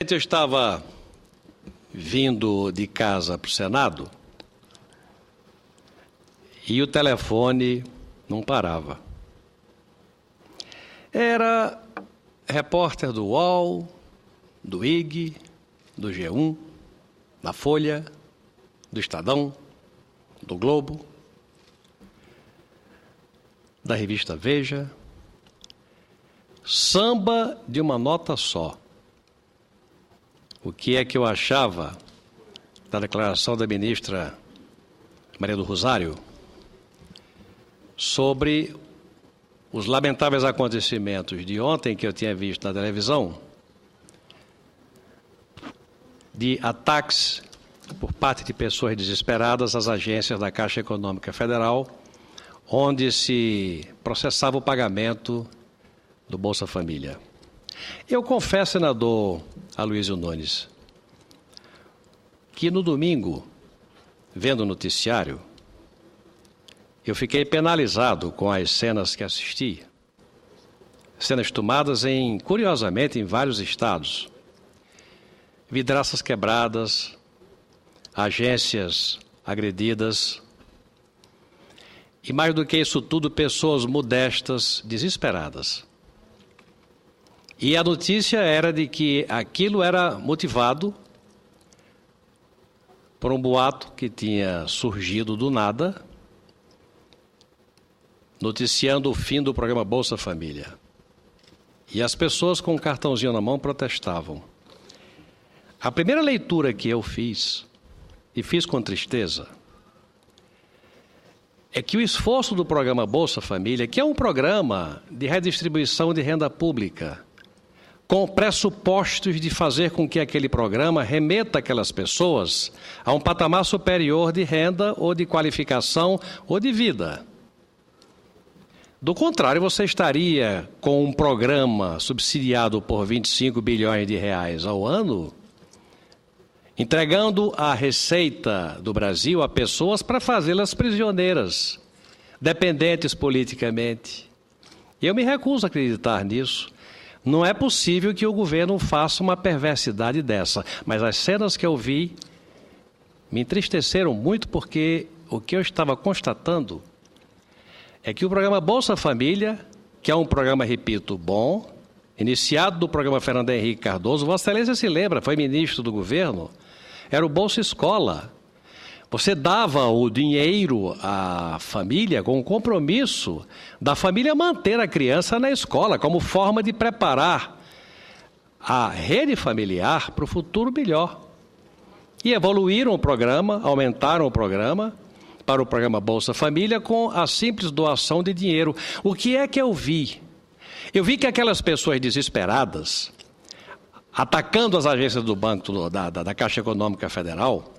Eu estava vindo de casa para o Senado e o telefone não parava. Era repórter do UOL, do IG, do G1, da Folha, do Estadão, do Globo, da revista Veja. Samba de uma nota só. O que é que eu achava da declaração da ministra Maria do Rosário sobre os lamentáveis acontecimentos de ontem que eu tinha visto na televisão, de ataques por parte de pessoas desesperadas às agências da Caixa Econômica Federal, onde se processava o pagamento do Bolsa Família. Eu confesso, senador Aloysio Nunes, que no domingo, vendo o noticiário, eu fiquei penalizado com as cenas que assisti. Cenas tomadas, curiosamente, em vários estados. Vidraças quebradas, agências agredidas. E mais do que isso tudo, pessoas modestas, desesperadas. E a notícia era de que aquilo era motivado por um boato que tinha surgido do nada, noticiando o fim do programa Bolsa Família. E as pessoas com o cartãozinho na mão protestavam. A primeira leitura que eu fiz, e fiz com tristeza, é que o esforço do programa Bolsa Família, que é um programa de redistribuição de renda pública, com pressupostos de fazer com que aquele programa remeta aquelas pessoas a um patamar superior de renda ou de qualificação ou de vida. Do contrário, você estaria com um programa subsidiado por 25 bilhões de reais ao ano, entregando a receita do Brasil a pessoas para fazê-las prisioneiras, dependentes politicamente. Eu me recuso a acreditar nisso. Não é possível que o governo faça uma perversidade dessa. Mas as cenas que eu vi me entristeceram muito, porque o que eu estava constatando é que o programa Bolsa Família, que é um programa, repito, bom, iniciado do programa Fernando Henrique Cardoso, Vossa Excelência se lembra, foi ministro do governo, era o Bolsa Escola. Você dava o dinheiro à família com o compromisso da família manter a criança na escola, como forma de preparar a rede familiar para o futuro melhor. E evoluíram o programa, aumentaram o programa para o programa Bolsa Família com a simples doação de dinheiro. O que é que eu vi? Eu vi que aquelas pessoas desesperadas, atacando as agências do Banco da Caixa Econômica Federal,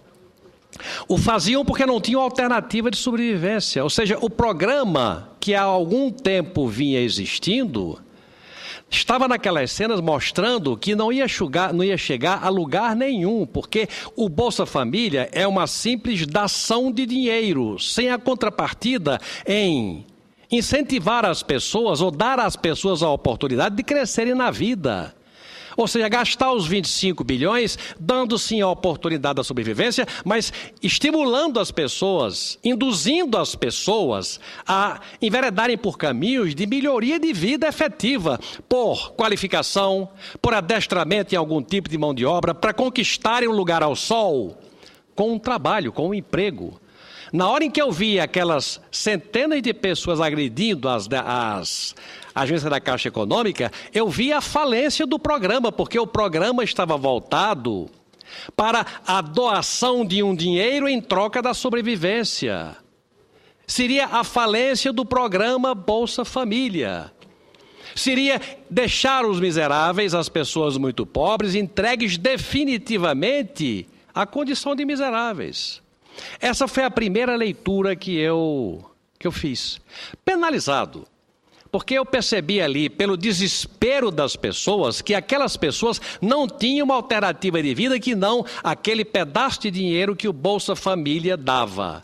o faziam porque não tinham alternativa de sobrevivência. Ou seja, o programa que há algum tempo vinha existindo estava naquelas cenas mostrando que não ia chegar a lugar nenhum, porque o Bolsa Família é uma simples dação de dinheiro, sem a contrapartida em incentivar as pessoas ou dar às pessoas a oportunidade de crescerem na vida. Ou seja, gastar os 25 bilhões, dando sim a oportunidade da sobrevivência, mas estimulando as pessoas, induzindo as pessoas a enveredarem por caminhos de melhoria de vida efetiva, por qualificação, por adestramento em algum tipo de mão de obra, para conquistarem um lugar ao sol, com um trabalho, com um emprego. Na hora em que eu vi aquelas centenas de pessoas agredindo as agências da Caixa Econômica, eu vi a falência do programa, porque o programa estava voltado para a doação de um dinheiro em troca da sobrevivência. Seria a falência do programa Bolsa Família. Seria deixar os miseráveis, as pessoas muito pobres, entregues definitivamente à condição de miseráveis. Essa foi a primeira leitura que eu fiz. Penalizado, porque eu percebi ali, pelo desespero das pessoas, que aquelas pessoas não tinham uma alternativa de vida que não aquele pedaço de dinheiro que o Bolsa Família dava.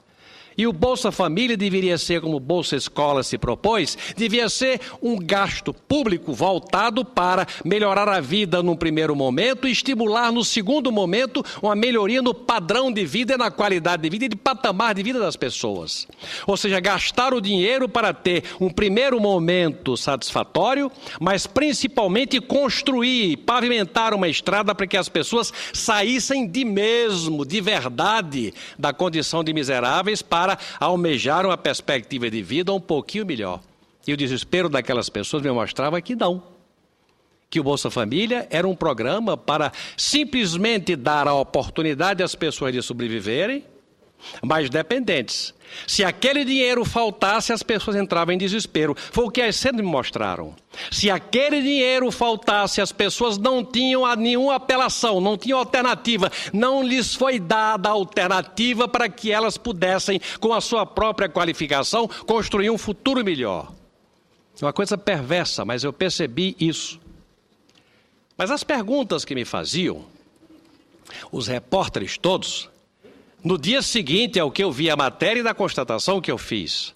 E o Bolsa Família deveria ser, como o Bolsa Escola se propôs, devia ser um gasto público voltado para melhorar a vida num primeiro momento e estimular no segundo momento uma melhoria no padrão de vida, na qualidade de vida e de patamar de vida das pessoas. Ou seja, gastar o dinheiro para ter um primeiro momento satisfatório, mas principalmente construir, pavimentar uma estrada para que as pessoas saíssem de verdade, da condição de miseráveis para almejar uma perspectiva de vida um pouquinho melhor. E o desespero daquelas pessoas me mostrava que não. Que o Bolsa Família era um programa para simplesmente dar a oportunidade às pessoas de sobreviverem, mas dependentes. Se aquele dinheiro faltasse, as pessoas entravam em desespero. Foi o que as cenas me mostraram. Se aquele dinheiro faltasse, as pessoas não tinham nenhuma apelação, não tinham alternativa. Não lhes foi dada alternativa para que elas pudessem, com a sua própria qualificação, construir um futuro melhor. Uma coisa perversa, mas eu percebi isso. Mas as perguntas que me faziam, os repórteres todos, no dia seguinte ao que eu vi a matéria e da constatação que eu fiz,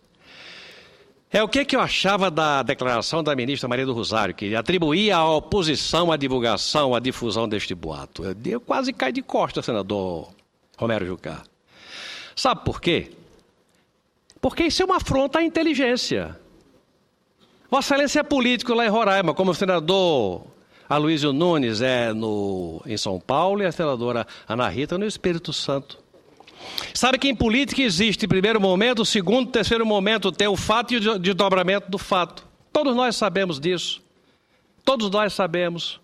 é o que eu achava da declaração da ministra Maria do Rosário, que atribuía à oposição a divulgação, a difusão deste boato. Eu quase caí de costas, senador Romero Jucá. Sabe por quê? Porque isso é uma afronta à inteligência. Vossa Excelência é político lá em Roraima, como o senador Aloysio Nunes em São Paulo e a senadora Ana Rita no Espírito Santo. Sabe que em política existe primeiro momento, segundo, terceiro momento, tem o fato e o desdobramento do fato. Todos nós sabemos disso. Todos nós sabemos.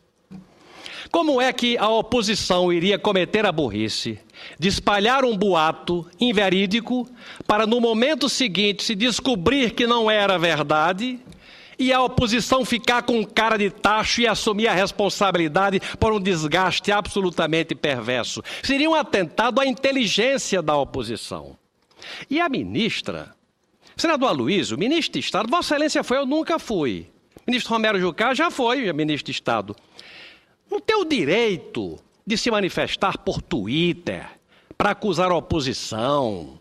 Como é que a oposição iria cometer a burrice de espalhar um boato inverídico para no momento seguinte se descobrir que não era verdade e a oposição ficar com cara de tacho e assumir a responsabilidade por um desgaste absolutamente perverso? Seria um atentado à inteligência da oposição. E a ministra, senador Aloysio, ministro de Estado, Vossa Excelência foi, eu nunca fui. Ministro Romero Jucá já foi ministro de Estado. Não tem o direito de se manifestar por Twitter para acusar a oposição.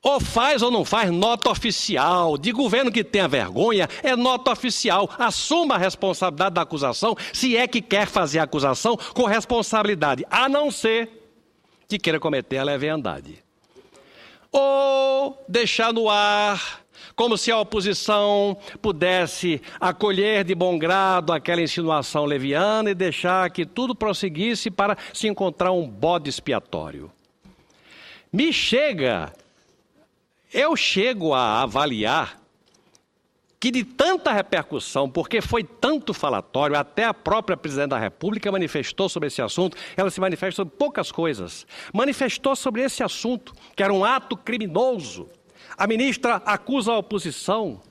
Ou faz ou não faz nota oficial. De governo que tenha vergonha, é nota oficial. Assuma a responsabilidade da acusação, se é que quer fazer a acusação com responsabilidade, a não ser que queira cometer a leviandade. Ou deixar no ar, como se a oposição pudesse acolher de bom grado aquela insinuação leviana e deixar que tudo prosseguisse para se encontrar um bode expiatório. Eu chego a avaliar que de tanta repercussão, porque foi tanto falatório, até a própria presidente da República manifestou sobre esse assunto, ela se manifesta sobre poucas coisas, manifestou sobre esse assunto, que era um ato criminoso. A ministra acusa a oposição.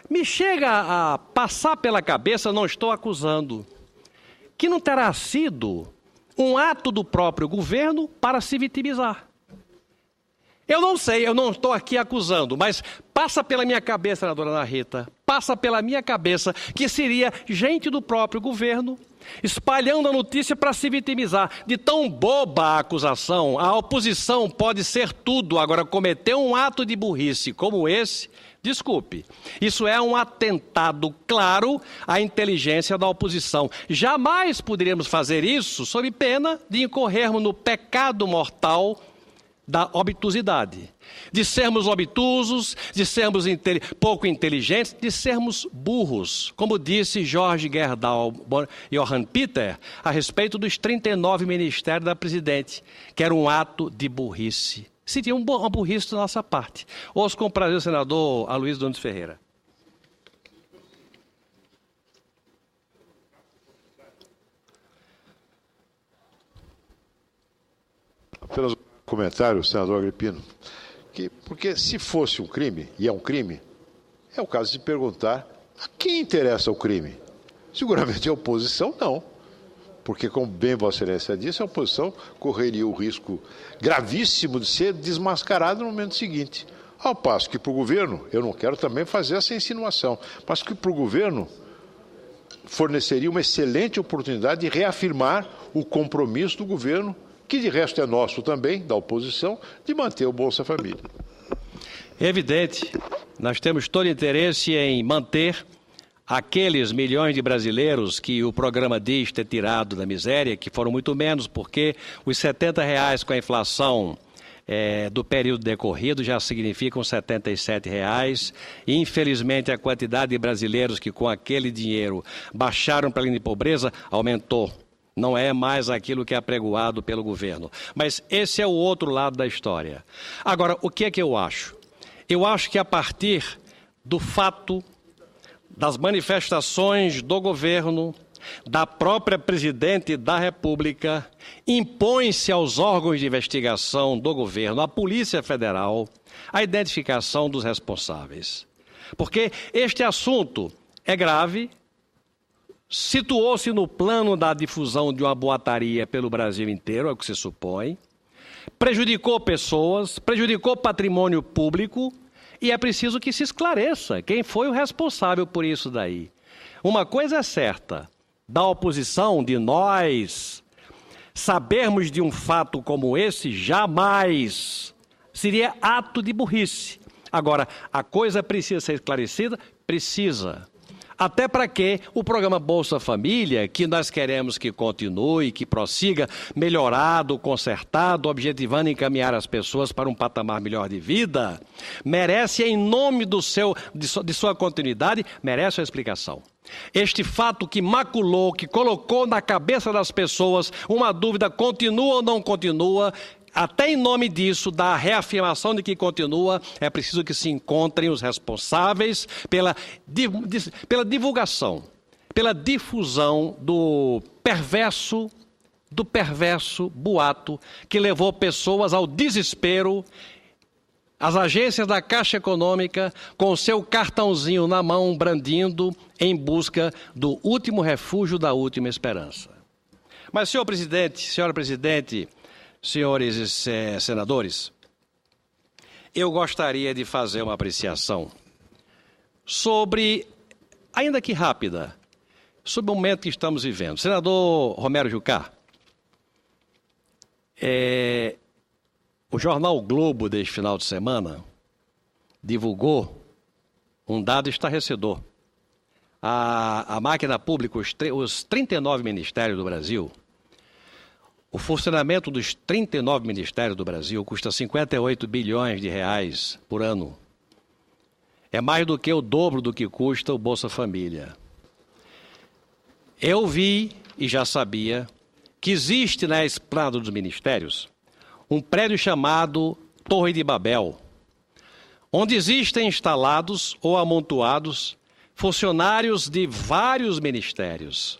Me chega a passar pela cabeça, não estou acusando, que não terá sido um ato do próprio governo para se vitimizar. Eu não sei, eu não estou aqui acusando, mas passa pela minha cabeça, senadora Ana Rita, passa pela minha cabeça que seria gente do próprio governo espalhando a notícia para se vitimizar. De tão boba a acusação, a oposição pode ser tudo, agora cometer um ato de burrice como esse, desculpe, isso é um atentado claro à inteligência da oposição. Jamais poderíamos fazer isso sob pena de incorrermos no pecado mortal da obtusidade, de sermos obtusos, de sermos pouco inteligentes, de sermos burros, como disse Jorge Gerdau Johann Peter a respeito dos 39 ministérios da presidente, que era um ato de burrice. Seria uma burrice da nossa parte. Ouço com prazer o senador Aloysio Nunes Ferreira. Apenas comentário, senador Agripino, porque se fosse um crime, e é um crime, é o caso de perguntar a quem interessa o crime. Seguramente a oposição não, porque, como bem Vossa Excelência disse, a oposição correria o risco gravíssimo de ser desmascarada no momento seguinte. Ao passo que para o governo, eu não quero também fazer essa insinuação, mas que para o governo forneceria uma excelente oportunidade de reafirmar o compromisso do governo que de resto é nosso também, da oposição, de manter o Bolsa Família. É evidente, nós temos todo interesse em manter aqueles milhões de brasileiros que o programa diz ter tirado da miséria, que foram muito menos, porque os R$70 com a inflação do período decorrido já significam R$77. E, infelizmente, a quantidade de brasileiros que com aquele dinheiro baixaram para a linha de pobreza aumentou. Não é mais aquilo que é apregoado pelo governo. Mas esse é o outro lado da história. Agora, o que é que eu acho? Eu acho que a partir do fato das manifestações do governo, da própria presidente da República, impõe-se aos órgãos de investigação do governo, à Polícia Federal, a identificação dos responsáveis. Porque este assunto é grave, situou-se no plano da difusão de uma boataria pelo Brasil inteiro, é o que se supõe, prejudicou pessoas, prejudicou patrimônio público, e é preciso que se esclareça quem foi o responsável por isso daí. Uma coisa é certa, da oposição, de nós, sabermos de um fato como esse, jamais seria ato de burrice. Agora, a coisa precisa ser esclarecida? Precisa. Até para que o programa Bolsa Família, que nós queremos que continue, que prossiga melhorado, consertado, objetivando encaminhar as pessoas para um patamar melhor de vida, merece, em nome de sua continuidade, merece uma explicação. Este fato que maculou, que colocou na cabeça das pessoas uma dúvida, continua ou não continua, até em nome disso, da reafirmação de que continua, é preciso que se encontrem os responsáveis pela divulgação, pela difusão do perverso boato que levou pessoas ao desespero. As agências da Caixa Econômica, com seu cartãozinho na mão, brandindo, em busca do último refúgio, da última esperança. Mas, senhor presidente, senhora presidente, senhores senadores, eu gostaria de fazer uma apreciação sobre, ainda que rápida, sobre o momento que estamos vivendo. Senador Romero Jucá, o jornal o Globo, deste final de semana, divulgou um dado estarrecedor. A máquina pública, os 39 ministérios do Brasil, o funcionamento dos 39 ministérios do Brasil custa 58 bilhões de reais por ano. É mais do que o dobro do que custa o Bolsa Família. Eu vi e já sabia que existe na esplanada dos ministérios um prédio chamado Torre de Babel, onde existem instalados ou amontoados funcionários de vários ministérios.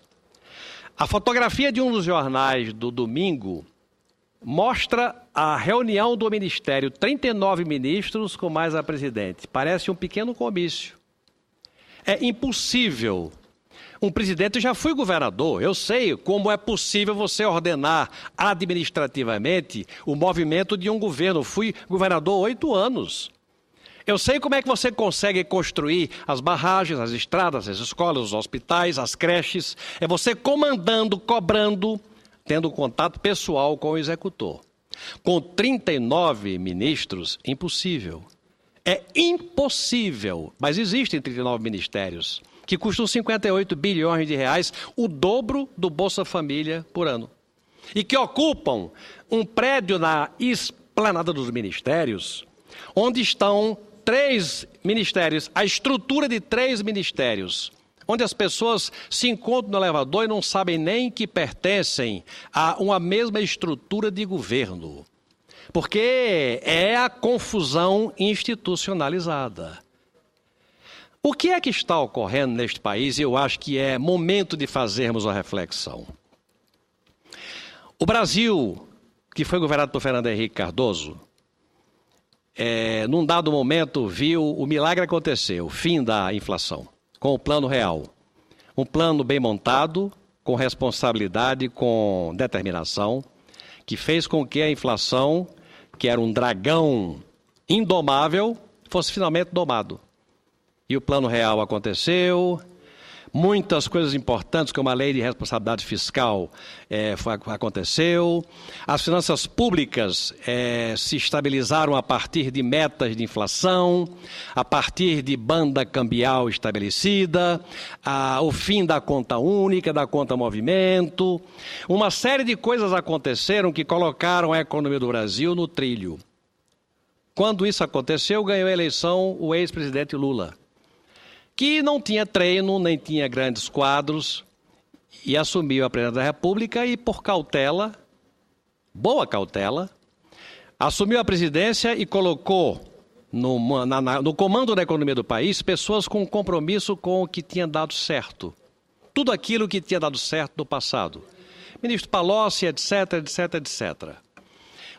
A fotografia de um dos jornais do domingo mostra a reunião do ministério, 39 ministros com mais a presidente. Parece um pequeno comício. É impossível. Um presidente, eu já fui governador, eu sei como é possível você ordenar administrativamente o movimento de um governo. Fui governador 8 anos. Eu sei como é que você consegue construir as barragens, as estradas, as escolas, os hospitais, as creches. É você comandando, cobrando, tendo contato pessoal com o executor. Com 39 ministros, impossível. É impossível, mas existem 39 ministérios que custam 58 bilhões de reais, o dobro do Bolsa Família por ano. E que ocupam um prédio na esplanada dos ministérios, onde estão 3 ministérios, a estrutura de 3 ministérios, onde as pessoas se encontram no elevador e não sabem nem que pertencem a uma mesma estrutura de governo. Porque é a confusão institucionalizada. O que é que está ocorrendo neste país? Eu acho que é momento de fazermos uma reflexão. O Brasil, que foi governado por Fernando Henrique Cardoso, num dado momento viu o milagre acontecer, o fim da inflação, com o Plano Real. Um plano bem montado, com responsabilidade, com determinação, que fez com que a inflação, que era um dragão indomável, fosse finalmente domado. E o Plano Real aconteceu, Muitas coisas importantes, como a lei de responsabilidade fiscal, aconteceu. As finanças públicas se estabilizaram a partir de metas de inflação, a partir de banda cambial estabelecida, o fim da conta única, da conta movimento. Uma série de coisas aconteceram que colocaram a economia do Brasil no trilho. Quando isso aconteceu, ganhou a eleição o ex-presidente Lula, que não tinha treino, nem tinha grandes quadros, e assumiu a presidência da República e, por cautela, boa cautela, assumiu a presidência e colocou no comando da economia do país pessoas com compromisso com o que tinha dado certo. Tudo aquilo que tinha dado certo no passado. Ministro Palocci, etc, etc, etc.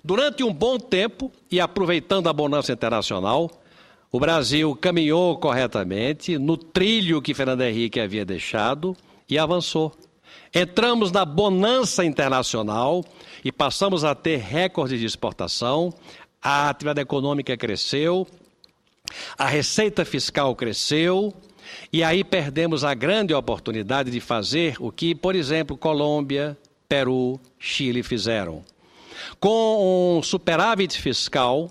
Durante um bom tempo, e aproveitando a bonança internacional, o Brasil caminhou corretamente no trilho que Fernando Henrique havia deixado e avançou. Entramos na bonança internacional e passamos a ter recordes de exportação, a atividade econômica cresceu, a receita fiscal cresceu, e aí perdemos a grande oportunidade de fazer o que, por exemplo, Colômbia, Peru, Chile fizeram. Com um superávit fiscal,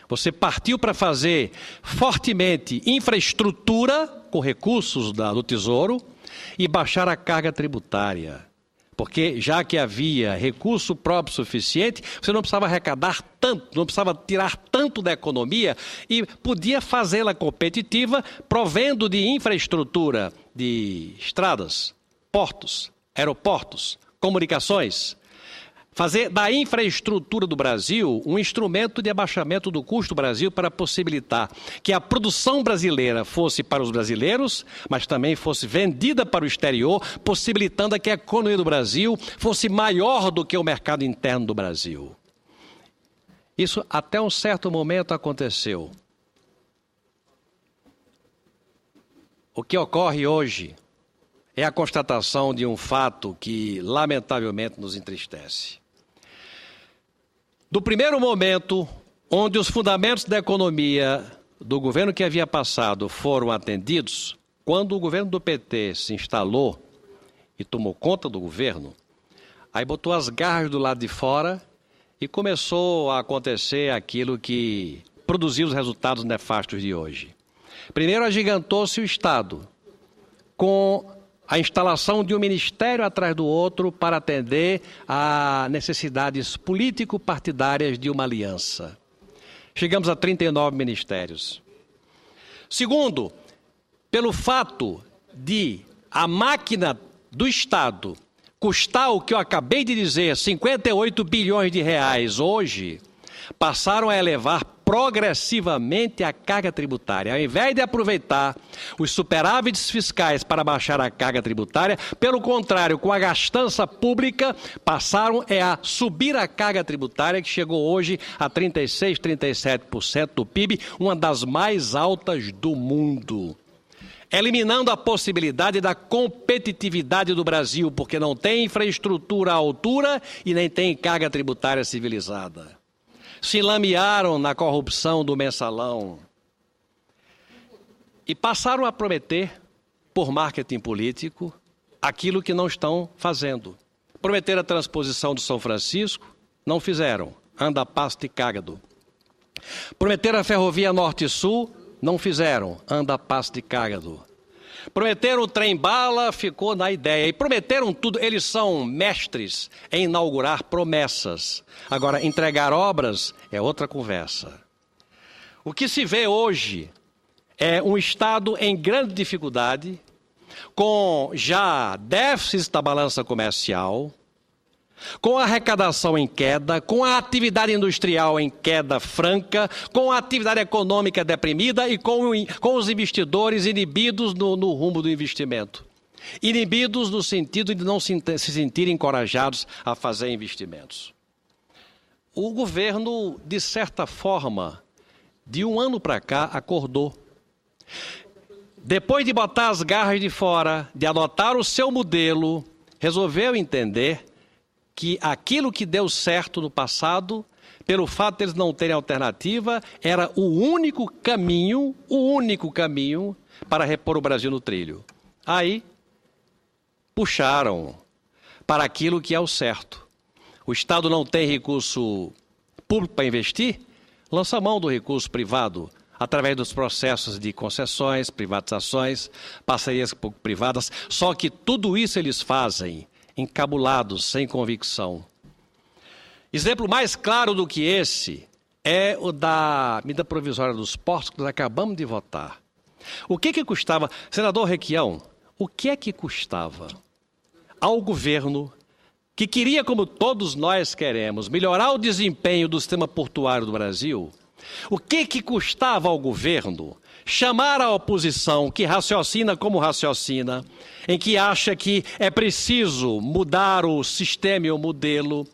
você partiu para fazer fortemente infraestrutura com recursos do Tesouro e baixar a carga tributária. Porque já que havia recurso próprio suficiente, você não precisava arrecadar tanto, não precisava tirar tanto da economia e podia fazê-la competitiva, provendo de infraestrutura de estradas, portos, aeroportos, comunicações. Fazer da infraestrutura do Brasil um instrumento de abaixamento do custo do Brasil para possibilitar que a produção brasileira fosse para os brasileiros, mas também fosse vendida para o exterior, possibilitando que a economia do Brasil fosse maior do que o mercado interno do Brasil. Isso até um certo momento aconteceu. O que ocorre hoje é a constatação de um fato que, lamentavelmente, nos entristece. Do primeiro momento, onde os fundamentos da economia do governo que havia passado foram atendidos, quando o governo do PT se instalou e tomou conta do governo, aí botou as garras do lado de fora e começou a acontecer aquilo que produziu os resultados nefastos de hoje. Primeiro, agigantou-se o Estado, com a instalação de um ministério atrás do outro para atender a necessidades político-partidárias de uma aliança. Chegamos a 39 ministérios. Segundo, pelo fato de a máquina do Estado custar o que eu acabei de dizer, 58 bilhões de reais hoje, passaram a elevar progressivamente a carga tributária. Ao invés de aproveitar os superávites fiscais para baixar a carga tributária, pelo contrário, com a gastança pública, passaram a subir a carga tributária, que chegou hoje a 36%, 37% do PIB, uma das mais altas do mundo. Eliminando a possibilidade da competitividade do Brasil, porque não tem infraestrutura à altura e nem tem carga tributária civilizada. Se lamearam na corrupção do mensalão e passaram a prometer, por marketing político, aquilo que não estão fazendo. Prometeram a transposição do São Francisco, não fizeram, anda a passo de cágado. Prometeram a ferrovia Norte-Sul, não fizeram, anda a passo de cágado. Prometeram o trem-bala, ficou na ideia. E prometeram tudo. Eles são mestres em inaugurar promessas. Agora, entregar obras é outra conversa. O que se vê hoje é um Estado em grande dificuldade, com já déficits da balança comercial, com a arrecadação em queda, com a atividade industrial em queda franca, com a atividade econômica deprimida e com os investidores inibidos no rumo do investimento. Inibidos no sentido de não se sentirem encorajados a fazer investimentos. O governo, de certa forma, de um ano para cá, acordou. Depois de botar as garras de fora, de adotar o seu modelo, resolveu entender que aquilo que deu certo no passado, pelo fato de eles não terem alternativa, era o único caminho para repor o Brasil no trilho. Aí puxaram para aquilo que é o certo. O Estado não tem recurso público para investir, lança mão do recurso privado através dos processos de concessões, privatizações, parcerias público-privadas. Só que tudo isso eles fazem encabulados, sem convicção. Exemplo mais claro do que esse é o da medida provisória dos portos, que nós acabamos de votar. O que custava, senador Requião, o que é que custava ao governo, que queria, como todos nós queremos, melhorar o desempenho do sistema portuário do Brasil, o que custava ao governo chamar a oposição, que raciocina como raciocina, em que acha que é preciso mudar o sistema e o modelo,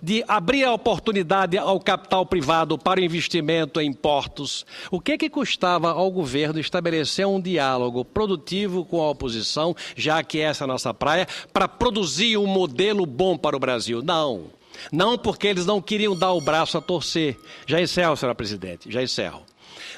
de abrir a oportunidade ao capital privado para o investimento em portos? O que custava ao governo estabelecer um diálogo produtivo com a oposição, já que essa é a nossa praia, para produzir um modelo bom para o Brasil? Não, porque eles não queriam dar o braço a torcer. Já encerro, senhora presidente, já encerro.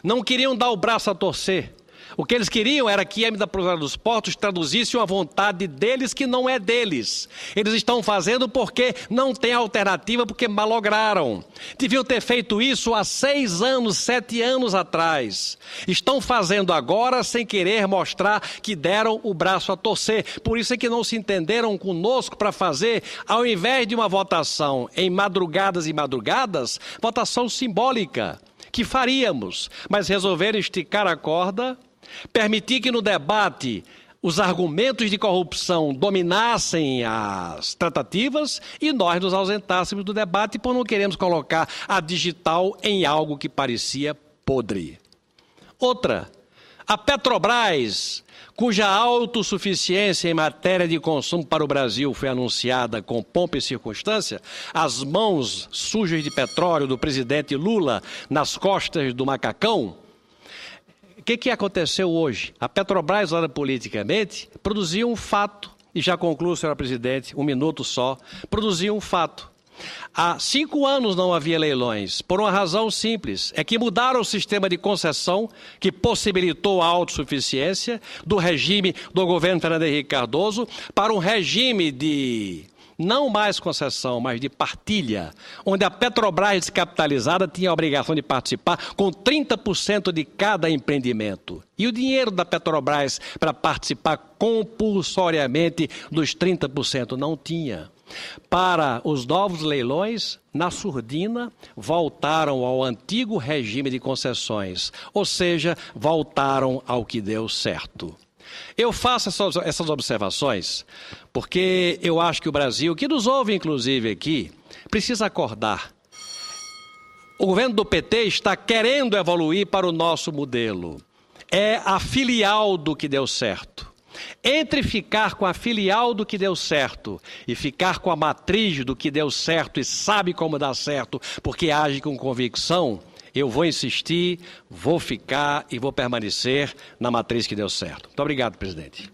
Não queriam dar o braço a torcer. O que eles queriam era que a medida provisória dos portos traduzisse uma vontade deles que não é deles. Eles estão fazendo porque não tem alternativa, porque malograram. Deviam ter feito isso há 6 anos, 7 anos atrás. Estão fazendo agora sem querer mostrar que deram o braço a torcer. Por isso é que não se entenderam conosco para fazer, ao invés de uma votação em madrugadas e madrugadas, votação simbólica, que faríamos, mas resolveram esticar a corda, permitir que no debate os argumentos de corrupção dominassem as tratativas e nós nos ausentássemos do debate por não queremos colocar a digital em algo que parecia podre. Outra, a Petrobras, cuja autossuficiência em matéria de consumo para o Brasil foi anunciada com pompa e circunstância, as mãos sujas de petróleo do presidente Lula nas costas do macacão. O que aconteceu hoje? A Petrobras, olha, politicamente, produziu um fato, e já concluo, senhora presidente, 1 minuto só, produziu um fato. Há 5 anos não havia leilões, por uma razão simples, é que mudaram o sistema de concessão que possibilitou a autossuficiência do regime do governo Fernando Henrique Cardoso para um regime de não mais concessão, mas de partilha, onde a Petrobras descapitalizada tinha a obrigação de participar com 30% de cada empreendimento. E o dinheiro da Petrobras para participar compulsoriamente dos 30% não tinha. Para os novos leilões, na surdina, voltaram ao antigo regime de concessões, ou seja, voltaram ao que deu certo. Eu faço essas observações porque eu acho que o Brasil, que nos ouve inclusive aqui, precisa acordar. O governo do PT está querendo evoluir para o nosso modelo. É a filial do que deu certo. Entre ficar com a filial do que deu certo e ficar com a matriz do que deu certo e sabe como dá certo porque age com convicção, eu vou insistir, vou ficar e vou permanecer na matriz que deu certo. Muito obrigado, presidente.